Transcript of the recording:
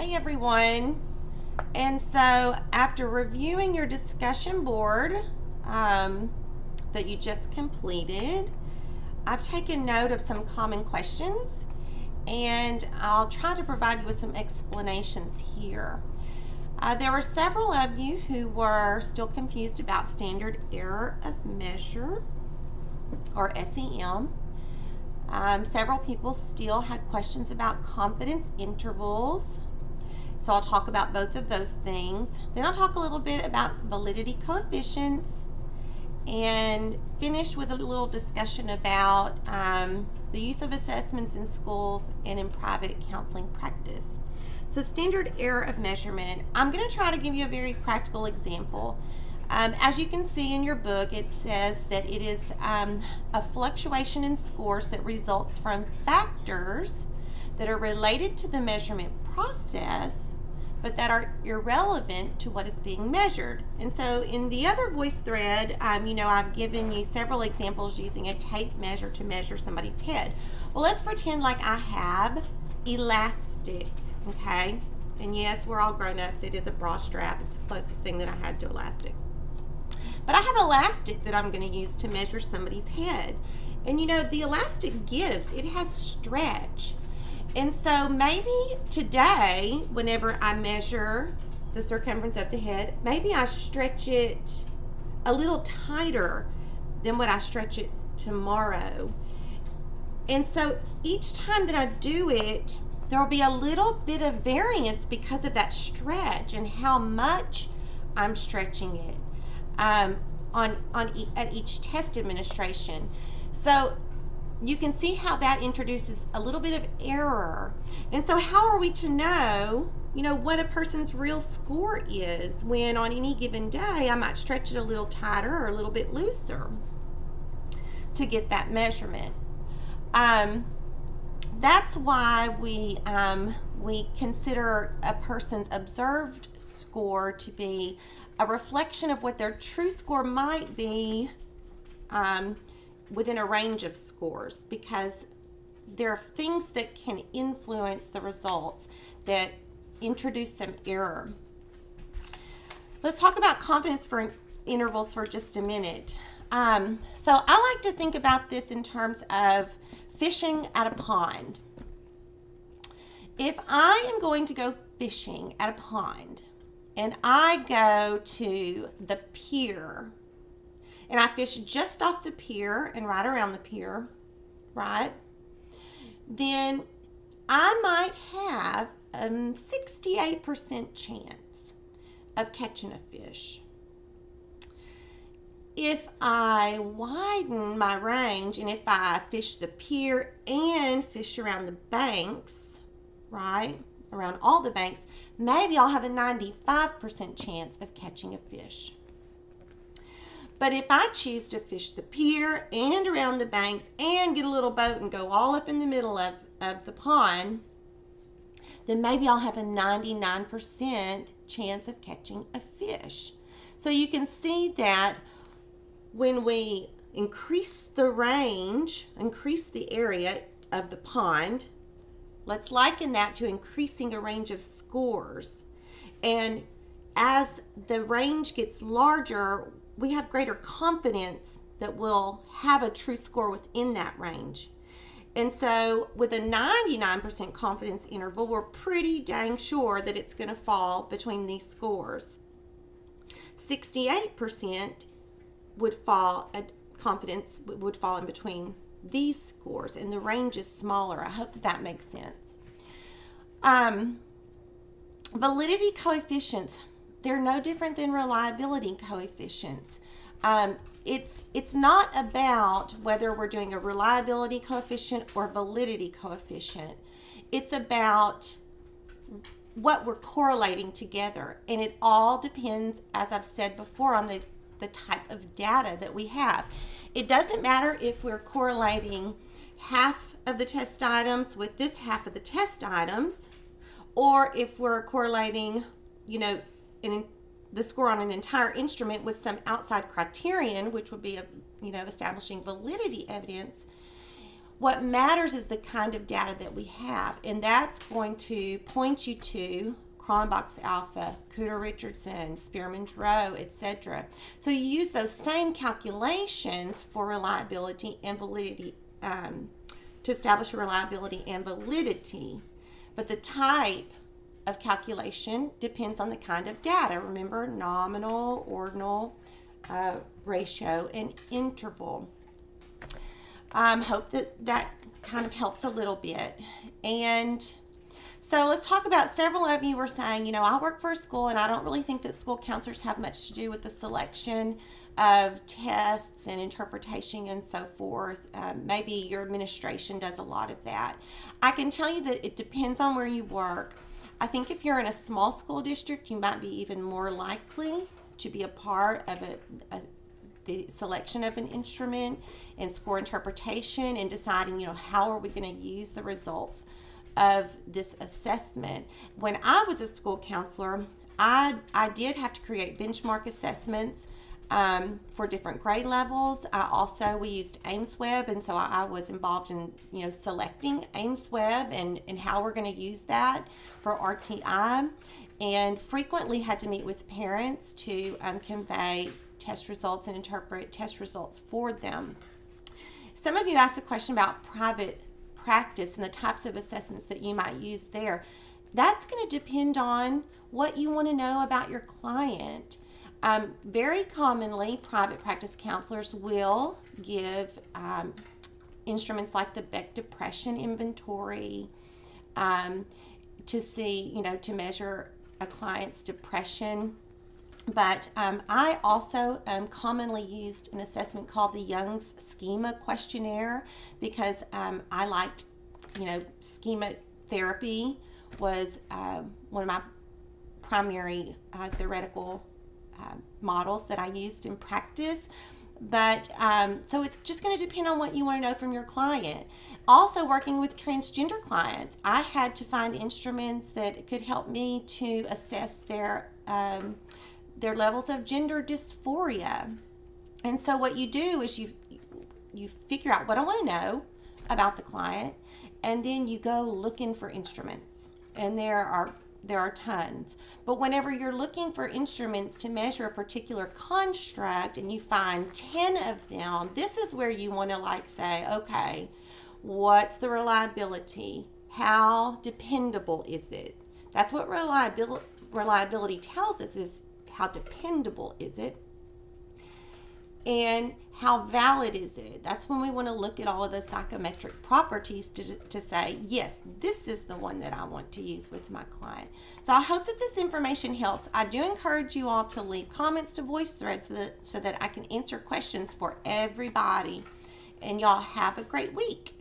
Hi everyone. And so after reviewing your discussion board that you just completed, I've taken note of some common questions and I'll try to provide you with some explanations here. There were several of you who were still confused about standard error of measure, or SEM. Several people still had questions about confidence intervals. So I'll talk about both of those things. Then I'll talk a little bit about validity coefficients and finish with a little discussion about the use of assessments in schools and in private counseling practice. So standard error of measurement, I'm going to try to give you a very practical example. As you can see in your book, it says that it is a fluctuation in scores that results from factors that are related to the measurement process, but that are irrelevant to what is being measured. And so in the other voice thread, I've given you several examples using a tape measure to measure somebody's head. Well, let's pretend like I have elastic, okay? And yes, we're all grown-ups. It is a bra strap. It's the closest thing that I had to elastic. But I have elastic that I'm going to use to measure somebody's head. And the elastic gives, it has stretch. And so maybe today, whenever I measure the circumference of the head, maybe I stretch it a little tighter than what I stretch it tomorrow. And so each time that I do it, there will be a little bit of variance because of that stretch and how much I'm stretching it at each test administration. So you can see how that introduces a little bit of error. And so how are we to know, what a person's real score is when on any given day I might stretch it a little tighter or a little bit looser to get that measurement? That's why we consider a person's observed score to be a reflection of what their true score might be within a range of scores, because there are things that can influence the results that introduce some error. Let's talk about confidence intervals for just a minute. So I like to think about this in terms of fishing at a pond. If I am going to go fishing at a pond and I go to the pier and I fish just off the pier and right around the pier, right? Then I might have a 68% chance of catching a fish. If I widen my range and if I fish the pier and fish around the banks, right, around all the banks, maybe I'll have a 95% chance of catching a fish. But if I choose to fish the pier and around the banks and get a little boat and go all up in the middle of the pond, then maybe I'll have a 99% chance of catching a fish. So you can see that when we increase the range, increase the area of the pond, let's liken that to increasing a range of scores. And as the range gets larger, we have greater confidence that we'll have a true score within that range. And so with a 99% confidence interval, we're pretty dang sure that it's going to fall between these scores. 68% would fall, confidence would fall in between these scores, and the range is smaller. I hope that makes sense. Validity coefficients, they're no different than reliability coefficients. It's not about whether we're doing a reliability coefficient or validity coefficient. It's about what we're correlating together, and it all depends, as I've said before, on the type of data that we have. It doesn't matter if we're correlating half of the test items with this half of the test items, or if we're correlating, the score on an entire instrument with some outside criterion, which would be, establishing validity evidence. What matters is the kind of data that we have, and that's going to point you to Cronbach's Alpha, Cooter-Richardson, Spearman's-Rowe, etc. So you use those same calculations for reliability and validity, to establish reliability and validity. But the type of calculation depends on the kind of data. Remember, nominal, ordinal, ratio, and interval. Hope that kind of helps a little bit. And so let's talk about, several of you were saying, I work for a school and I don't really think that school counselors have much to do with the selection of tests and interpretation and so forth. Maybe your administration does a lot of that. I can tell you that it depends on where you work. I think if you're in a small school district, you might be even more likely to be a part of the selection of an instrument and score interpretation and deciding, how are we going to use the results of this assessment. When I was a school counselor, I did have to create benchmark assessments for different grade levels. We used AIMSweb, and so I was involved in selecting AIMSweb and how we're going to use that for RTI, and frequently had to meet with parents to convey test results and interpret test results for them. Some of you asked a question about private practice and the types of assessments that you might use there. That's going to depend on what you want to know about your client. Very commonly, private practice counselors will give instruments like the Beck Depression Inventory to see, to measure a client's depression. But I also commonly used an assessment called the Young's Schema Questionnaire because I liked, schema therapy was one of my primary theoretical models that I used in practice. But so it's just going to depend on what you want to know from your client. Also, working with transgender clients, I had to find instruments that could help me to assess their levels of gender dysphoria. And so what you do is you figure out what I want to know about the client, and then you go looking for instruments. And there are tons. But whenever you're looking for instruments to measure a particular construct and you find 10 of them, this is where you want to say, okay, what's the reliability? How dependable is it? That's what reliability tells us, is how dependable is it? And how valid is it? That's when we want to look at all of the psychometric properties to say, yes, this is the one that I want to use with my client. So I hope that this information helps. I do encourage you all to leave comments to VoiceThread so that I can answer questions for everybody. And y'all have a great week.